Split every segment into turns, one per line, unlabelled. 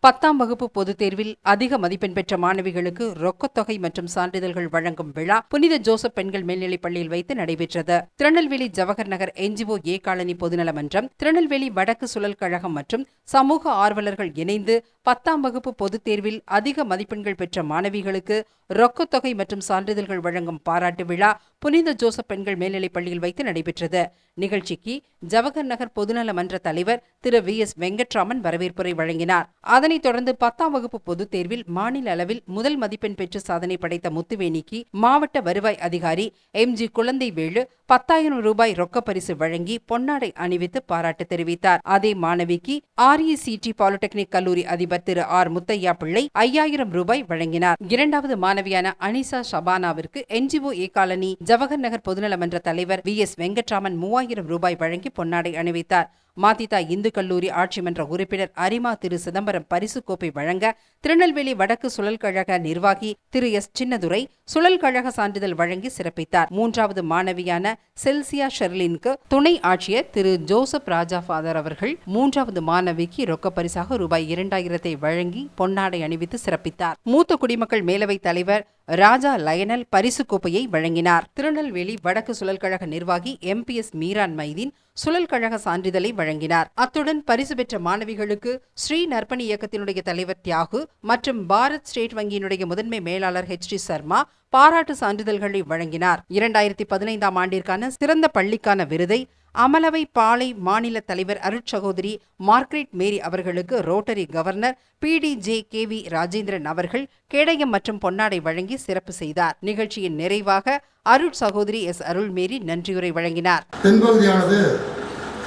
10ஆம் வகுப்பு பொதுத் தேர்வில் அதிக மதிப்பெண் பெற்ற மாணவிகளுக்கு ரொக்கத்தொகை மற்றும் சான்றிதழ்கள் வழங்கும் விழா புனித ஜோசப் பெண்கள் மேல்நிலைப் பள்ளியில் வைத்து நடைபெற்றது. திருநெல்வேலி ஜவஹர் நகர் NGO ஏ காலனி பொதுநல மன்றம், திருநெல்வேலி வடக்கு சுழல் கழகம் மற்றும் சமூக ஆர்வலர்கள் இணைந்து 10ஆம் வகுப்பு பொதுத் தேர்வில் அதிக மதிப்பெண்கள் பெற்ற மாணவிகளுக்கு ரொக்கத்தொகை மற்றும் சான்றிதழ்கள் வழங்கும் பாராட்டு விழா புனித ஜோசப் பெண்கள் மேல்நிலைப் பள்ளியில் வைத்து நடைபெற்றது. நிகழ்ச்சிக்கு ஜவஹர் நகர் பொதுநல மன்ற தலைவர் திரு VS வெங்கட்ராமன் வரவேற்புரை வழங்கினார். அதனைத் தொடர்ந்து 10ஆம் வகுப்பு பொதுத் தேர்வில் மாநில அளவில் முதல் மதிப்பெண் பெற்று சாதனை படைத்த முத்துவேணிக்கு மாவட்ட வருவாய் அதிகாரி MG குழந்தைவேலு 10,000 ரூபாய் ரொக்கப் பரிசு வழங்கி பொன்னாடை அணிவித்து பாராட்டு தெரிவித்தார். அதே மாணவிக்கு RECT பாலிடெக்னிக் கல்லூரி அதிபர் திரு R முத்தையா பிள்ளை 5,000 ரூபாய் வழங்கினார். இரண்டாவது மாணவியான அனிசா ஷபானாவிற்கு NGO ஏ காலனி ஜவஹர் நகர் பொதுநல மன்ற தலைவர் VS வெங்கட்ராமன் 3,000 ரூபாய் வழங்கி பொன்னாடை அணிவித்தார். மாத்திதா இந்து கல்லூரி ஆட்சி மன்ற உறுப்பினர் அரிமா திரு சிதம்பரம் பரிசு கோப்பை வழங்க, திருநெல்வேலி வடக்கு சுழல் கழக நிர்வாகி திரு S சின்னதுரை சுழல் கழக சான்றிதழ் வழங்கி சிறப்பித்தார். மூன்றாவது மாணவியான செல்சியா ஷெர்லினுக்கு துணை ஆட்சியர் திரு ஜோசப் ராஜா ஃபாதர் அவர்கள் மூன்றாவது மாணவிக்கு ரொக்க பரிசாக ரூபாய் 2,000 வழங்கி பொன்னாடை அணிவித்து சிறப்பித்தார். மூத்த குடிமக்கள் மேலவைத் தலைவர் ராஜா லயனல் பரிசு கோப்பையை வழங்கினார். திருநெல்வேலி வடக்கு சுழல் கழக நிர்வாகி MPS மீரான் மைதீன் சுழல் கழக சான்றிதழை வழங்கினார். அத்துடன் பரிசு பெற்ற மாணவிகளுக்கு ஸ்ரீ நற்பணி இயக்கத்தினுடைய தலைவர் தியாகு மற்றும் பாரத் ஸ்டேட் வங்கியினுடைய முதன்மை மேலாளர் HD சர்மா பாராட்டு சான்றிதழ்களை வழங்கினார். 2015ஆம் ஆண்டிற்கான சிறந்த பள்ளிக்கான விருதை அமலவை பாளை மாநில தலைவர் அருட்சகோதரி மார்க்ரெட் மேரி அவர்களுக்கு rotary governor PDJ KV Rajendran அவர்கள் கேடயம் மற்றும் பொன்னாடை வழங்கி சிறப்பு செய்தார். நிகழ்ச்சியின் நிறைவாக அருட்சகோதரி S அருள்மேரி நன்றியுரை வழங்கினார்.
தென்பகுதியானது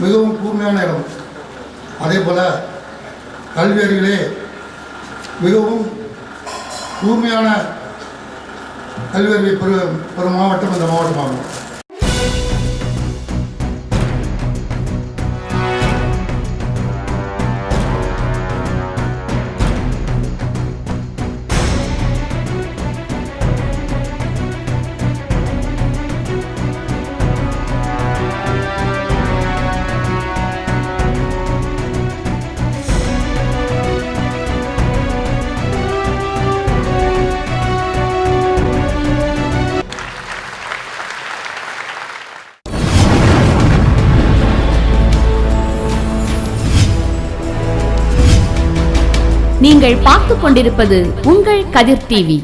மிகவும் கூர்மையான இடம். அதே போல கல்வியறிவிலே மிகவும் கூர்மையான கல்வியறிவை பெறும் மாவட்டம் இந்த மாவட்டமாகும்.
நீங்கள் பார்த்துக் கொண்டிருப்பது உங்கள் கதிர் TV.